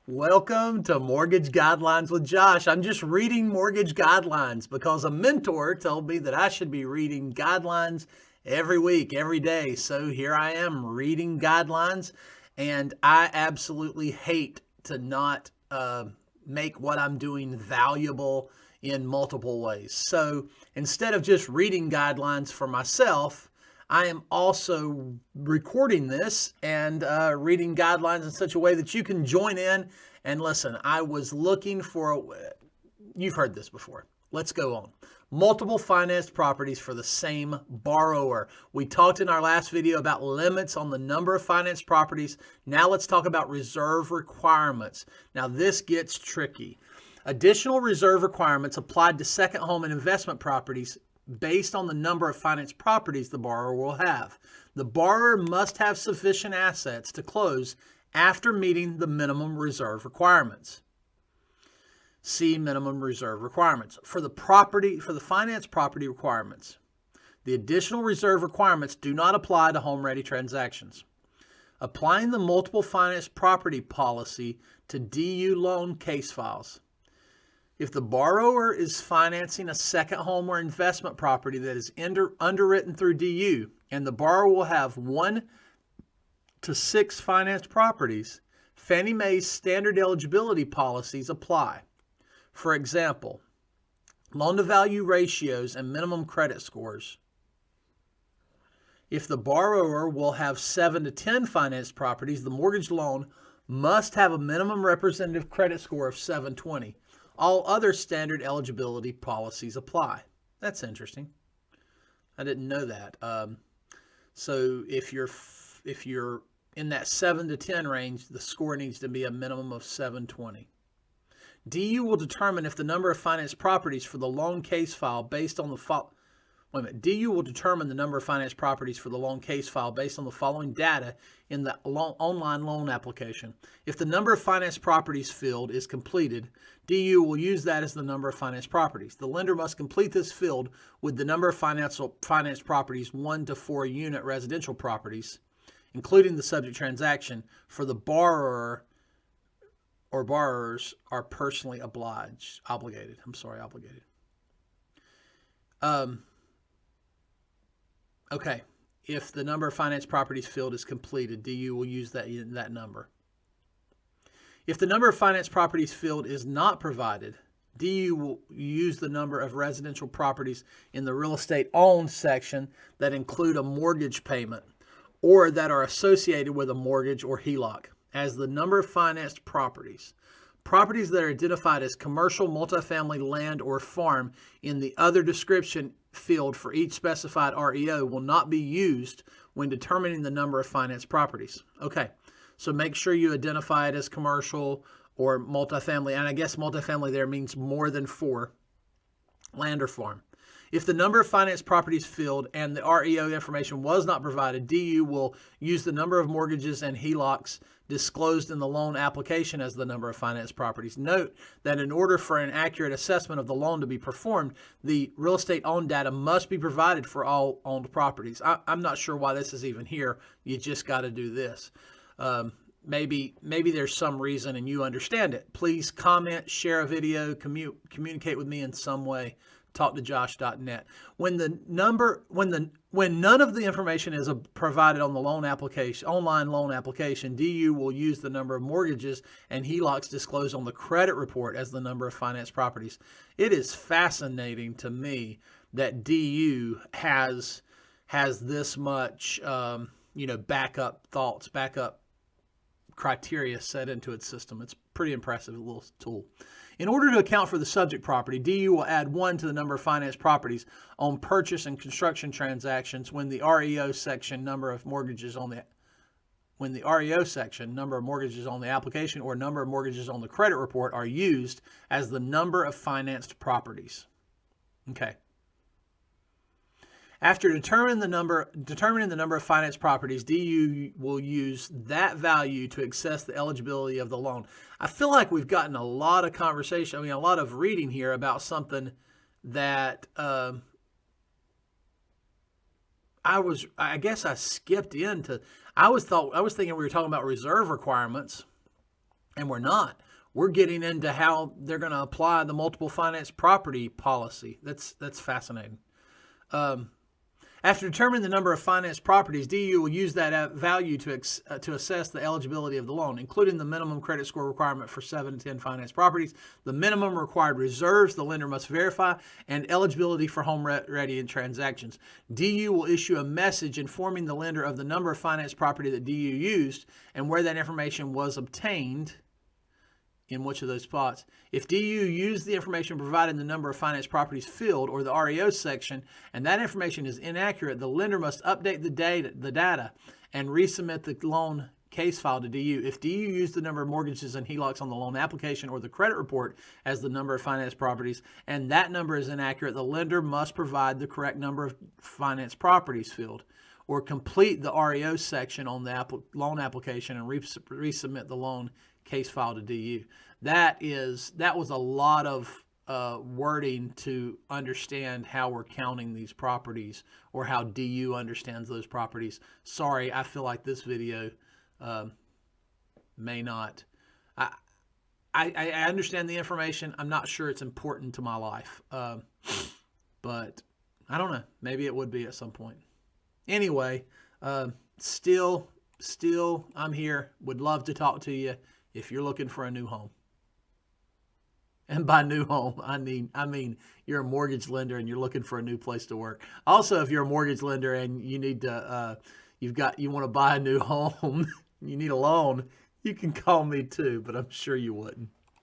Welcome to Mortgage Guidelines with Josh. I'm just reading mortgage guidelines because a mentor told me that I should be reading guidelines every week, every day. So here I am reading guidelines, and I absolutely hate to not make what I'm doing valuable in multiple ways. So instead of just reading guidelines for myself, I am also recording this and reading guidelines in such a way that you can join in and listen. I was looking for, you've heard this before. Let's go on. Multiple financed properties for the same borrower. We talked in our last video about limits on the number of financed properties. Now let's talk about reserve requirements. Now this gets tricky. Additional reserve requirements applied to second home and investment properties based on the number of financed properties the borrower will have. The borrower must have sufficient assets to close after meeting the minimum reserve requirements. See minimum reserve requirements. For the finance property requirements, the additional reserve requirements do not apply to home-ready transactions. Applying the multiple finance property policy to DU loan case files. If the borrower is financing a second home or investment property that is underwritten through DU, and the borrower will have 1 to 6 financed properties, Fannie Mae's standard eligibility policies apply. For example, loan-to-value ratios and minimum credit scores. If the borrower will have 7 to 10 financed properties, the mortgage loan must have a minimum representative credit score of 720. All other standard eligibility policies apply. That's interesting. I didn't know that. So if you're in that 7 to 10 range, the score needs to be a minimum of 720. DU will determine if the number of financed properties for the loan case file based on the DU will determine the number of financed properties for the loan case file based on the following data in the online loan application. If the number of financed properties field is completed, DU will use that as the number of financed properties. The lender must complete this field with the number of financed properties 1 to 4 unit residential properties, including the subject transaction, for the borrower or borrowers are personally obligated. Okay, if the number of finance properties field is completed, DU will use that number. If the number of finance properties field is not provided, DU will use the number of residential properties in the real estate owned section that include a mortgage payment or that are associated with a mortgage or HELOC as the number of financed properties. Properties that are identified as commercial, multifamily, land, or farm in the other description field for each specified REO will not be used when determining the number of financed properties. Okay, so make sure you identify it as commercial or multifamily, and I guess multifamily there means more than 4, land or farm. If the number of financed properties field and the REO information was not provided, DU will use the number of mortgages and HELOCs disclosed in the loan application as the number of financed properties. Note that in order for an accurate assessment of the loan to be performed, the real estate owned data must be provided for all owned properties. I'm not sure why this is even here. You just got to do this. Maybe there's some reason and you understand it. Please comment, share a video, communicate with me in some way. Talktojosh.net. When none of the information is provided on the online loan application, DU will use the number of mortgages and HELOCs disclosed on the credit report as the number of financed properties. It is fascinating to me that DU has this much backup thoughts, backup criteria set into its system. It's pretty impressive little tool. In order to account for the subject property, DU will add 1 to the number of financed properties on purchase and construction transactions when the REO section number of mortgages on the application or number of mortgages on the credit report are used as the number of financed properties. Okay. After determining the number of financed properties, DU will use that value to assess the eligibility of the loan. I feel like we've gotten a lot of conversation, a lot of reading here about something that I guess I skipped into. I was thinking we were talking about reserve requirements, And we're not. We're getting into how they're going to apply the multiple finance property policy. That's fascinating. After determining the number of finance properties, DU will use that value to assess the eligibility of the loan, including the minimum credit score requirement for 7 to 10 finance properties, the minimum required reserves the lender must verify, and eligibility for home ready transactions. DU will issue a message informing the lender of the number of finance property that DU used and where that information was obtained in which of those spots. If DU used the information provided in the number of finance properties filled or the REO section, and that information is inaccurate, the lender must update the data and resubmit the loan case file to DU. If DU used the number of mortgages and HELOCs on the loan application or the credit report as the number of finance properties, and that number is inaccurate, the lender must provide the correct number of finance properties filled, or complete the REO section on the loan application and resubmit the loan case file to DU. That was a lot of wording to understand how we're counting these properties, or how DU understands those properties. Sorry, I feel like this video may not. I understand the information. I'm not sure it's important to my life, but I don't know. Maybe it would be at some point. Anyway, still, I'm here. Would love to talk to you if you're looking for a new home. And by new home, I mean you're a mortgage lender and you're looking for a new place to work. Also, if you're a mortgage lender and you need to, you want to buy a new home, you need a loan, you can call me too, but I'm sure you wouldn't.